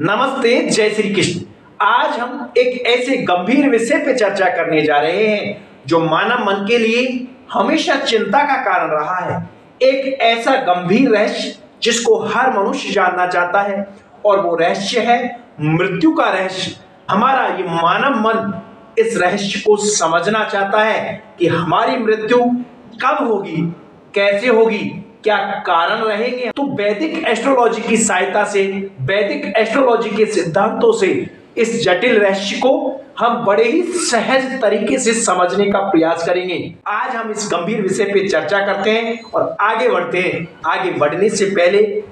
नमस्ते, जय श्री कृष्ण। आज हम एक ऐसे गंभीर विषय पे चर्चा करने जा रहे हैं जो मानव मन के लिए हमेशा चिंता का कारण रहा है। एक ऐसा गंभीर रहस्य जिसको हर मनुष्य जानना चाहता है और वो रहस्य है मृत्यु का रहस्य। हमारा ये मानव मन इस रहस्य को समझना चाहता है कि हमारी मृत्यु कब होगी, कैसे होगी, क्या कारण रहेंगे। तो वैदिक एस्ट्रोलॉजी की सहायता से, वैदिक एस्ट्रोलॉजी के सिद्धांतों से इस जटिल रहस्य को हम बड़े ही सहज तरीके से समझने का प्रयास करेंगे। आज हम इस गंभीर विषय पे चर्चा करते हैं और आगे बढ़ते हैं। आगे बढ़ने से पहले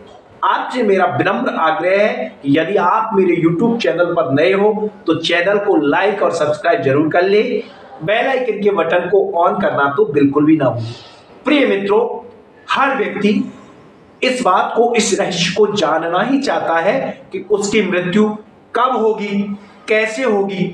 आपसे मेरा विनम्र आग्रह है कि यदि आप मेरे YouTube चैनल पर नए हो तो चैनल को लाइक और सब्सक्राइब जरूर कर ले। बेल आइकन के बटन को ऑन करना तो बिल्कुल भी ना भूलें। प्रिय मित्रों, हर व्यक्ति इस बात को, इस रहस्य को जानना ही चाहता है कि उसकी मृत्यु कब होगी, कैसे होगी,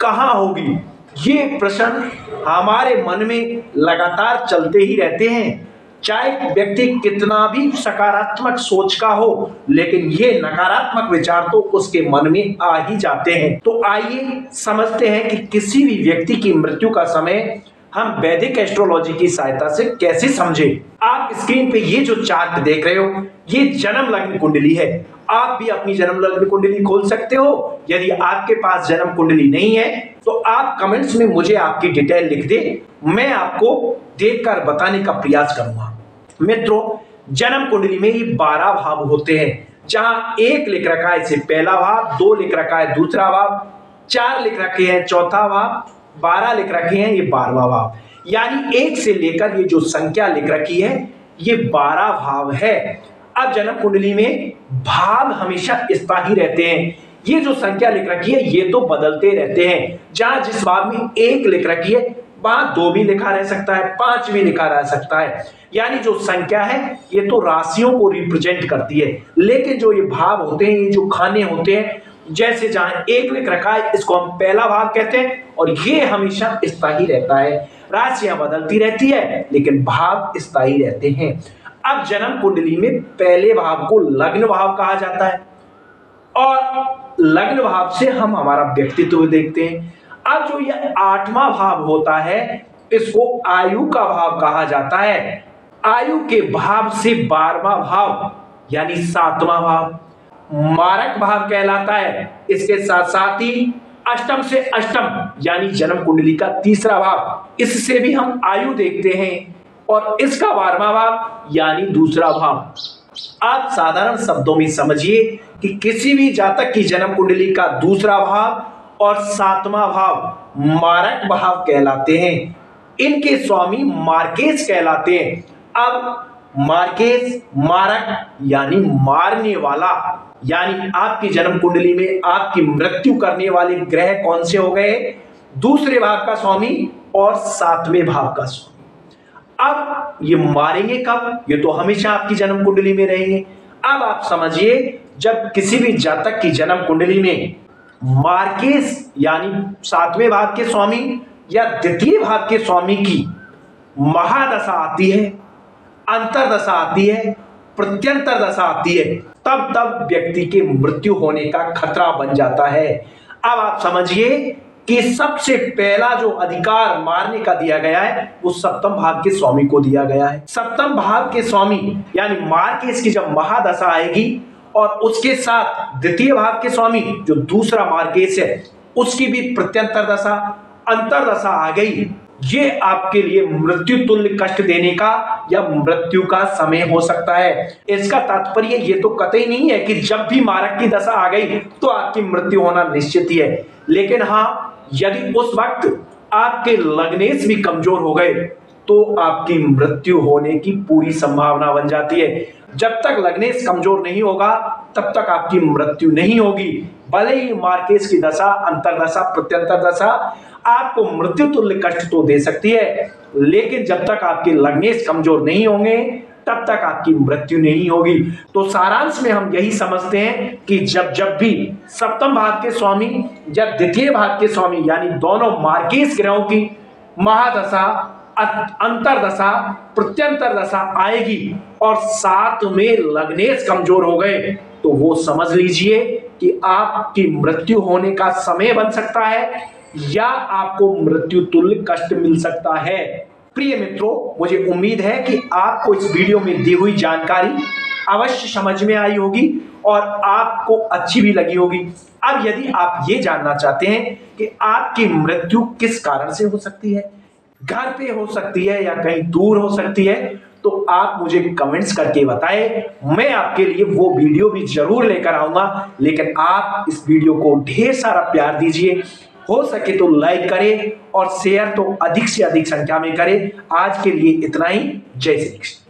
कहां होगी। ये प्रश्न हमारे मन में लगातार चलते ही रहते हैं। चाहे व्यक्ति कितना भी सकारात्मक सोच का हो, लेकिन ये नकारात्मक विचार तो उसके मन में आ ही जाते हैं। तो आइए समझते हैं कि किसी भी व्यक्ति की मृत्यु का समय हम वैदिक एस्ट्रोलॉजी की सहायता से कैसे समझें। आप स्क्रीन पे ये जो चार्ट देख रहे हो, ये जन्म लग्न कुंडली है। आप भी अपनी जन्म लग्न कुंडली खोल सकते हो। यदि आपके पास जन्म कुंडली नहीं है तो आप कमेंट्स में मुझे आपकी डिटेल लिख दे, मैं आपको देखकर बताने का प्रयास करूंगा। मित्रों, जन्म कुंडली में ये 12 भाव होते हैं, जहां 1 लिख रखा है इसे पहला भाव, 2 लिख रखा है दूसरा भाव, 4 लिख रखे हैं चौथा भाव, 12 लिख रखे हैं ये 12वां भाव। यानी 1 से लेकर ये जो संख्या लिख रखी है ये 12 भाव है। अब जन्म कुंडली में भाव हमेशा स्थायी रहते हैं। ये जो संख्या लिख रखी है ये तो बदलते रहते हैं। जहां जिस भाव में 1 लिख रखी है वहां 2 भी लिखा रह सकता है, 5 भी लिखा रह सकता है। यानी जो संख्या है ये तो राशियों को रिप्रेजेंट करती है, लेकिन जो ये भाव होते हैं, ये जो खाने होते हैं, जैसे जहां 1 लिख रखा है इसको हम पहला भाव कहते हैं और ये हमेशा स्थायी रहता है। राशियां बदलती रहती है लेकिन भाव स्थायी रहते हैं। अब जन्म कुंडली में पहले भाव को लग्न भाव कहा जाता है और लग्न भाव से हम हमारा व्यक्तित्व देखते हैं। अब जो ये 8वां भाव होता है इसको आयु का भाव कहा जाता है। आयु के भाव से 12वां भाव यानी 7वां भाव मारक भाव कहलाता है। इसके साथ साथ ही अष्टम से अष्टम यानी जन्म कुंडली का 3रा भाव, इससे भी हम आयु देखते हैं और इसका 12वां भाव यानी दूसरा भाव। आप साधारण शब्दों में समझिए कि किसी भी जातक की जन्म कुंडली का दूसरा भाव और 7वां भाव मारक भाव कहलाते हैं। इनके स्वामी मार्केस कहलाते हैं। अब मार्केस, मारक यानी मारने वाला, यानी आपकी जन्म कुंडली में आपकी मृत्यु करने वाले ग्रह कौन से हो गए? दूसरे भाव का स्वामी और 7वें भाव का स्वामी। अब ये मारेंगे कब? ये तो हमेशा आपकी जन्म कुंडली में रहेंगे। अब आप समझिए, जब किसी भी जातक की जन्म कुंडली में मार्केस यानी 7वें भाव के स्वामी या द्वितीय भाव के स्वामी की महादशा आती है, अंतरदशा आती है, प्रत्यंतर दशा आती है, तब व्यक्ति के मृत्यु होने का खतरा बन जाता है। अब आप समझिए कि सबसे पहला जो अधिकार मारने का दिया गया है वो 7वें भाव के स्वामी को दिया गया है। 7वें भाव के स्वामी यानी मार्केस की जब महादशा आएगी और उसके साथ द्वितीय भाव के स्वामी जो दूसरा मार्केस है उसकी भी प्रत्यंतर दशा, अंतरदशा आ गई, ये आपके लिए मृत्यु तुल्य कष्ट देने का या मृत्यु का समय हो सकता है। इसका तात्पर्य ये तो कतई नहीं है कि जब भी मारक की दशा आ गई तो आपकी मृत्यु होना निश्चित ही है, लेकिन हाँ, यदि उस वक्त आपके लग्नेश भी कमजोर हो गए तो आपकी मृत्यु होने की पूरी संभावना बन जाती है। जब तक लग्नेश कमजोर नहीं होगा तब तक आपकी मृत्यु नहीं होगी। भले ही मार्केस की दशा, अंतरदशा, प्रत्यंतर दशा आपको मृत्यु तुल्य कष्ट तो दे सकती है, लेकिन जब तक आपके लग्नेश कमजोर नहीं होंगे तब तक आपकी मृत्यु नहीं होगी। तो सारांश में हम यही समझते हैं कि जब भी 7वें भाव के स्वामी या द्वितीय भाव के स्वामी यानी दोनों मार्केस ग्रहों की महादशा, अंतरदशा, प्रत्यंतर दशा आएगी और साथ में लग्नेश कमजोर हो गए तो वो समझ लीजिए कि आपकी मृत्यु होने का समय बन सकता है या आपको मृत्यु तुल्य कष्ट मिल सकता है। प्रिय मित्रों, मुझे उम्मीद है कि आपको इस वीडियो में दी हुई जानकारी अवश्य समझ में आई होगी और आपको अच्छी भी लगी होगी। अब यदि आप ये जानना चाहते हैं कि आपकी मृत्यु किस कारण से हो सकती है, घर पे हो सकती है या कहीं दूर हो सकती है, तो आप मुझे कमेंट्स करके बताएं। मैं आपके लिए वो वीडियो भी जरूर लेकर आऊंगा, लेकिन आप इस वीडियो को ढेर सारा प्यार दीजिए। हो सके तो लाइक करें और शेयर तो अधिक से अधिक संख्या में करें। आज के लिए इतना ही। जय श्री कृष्ण।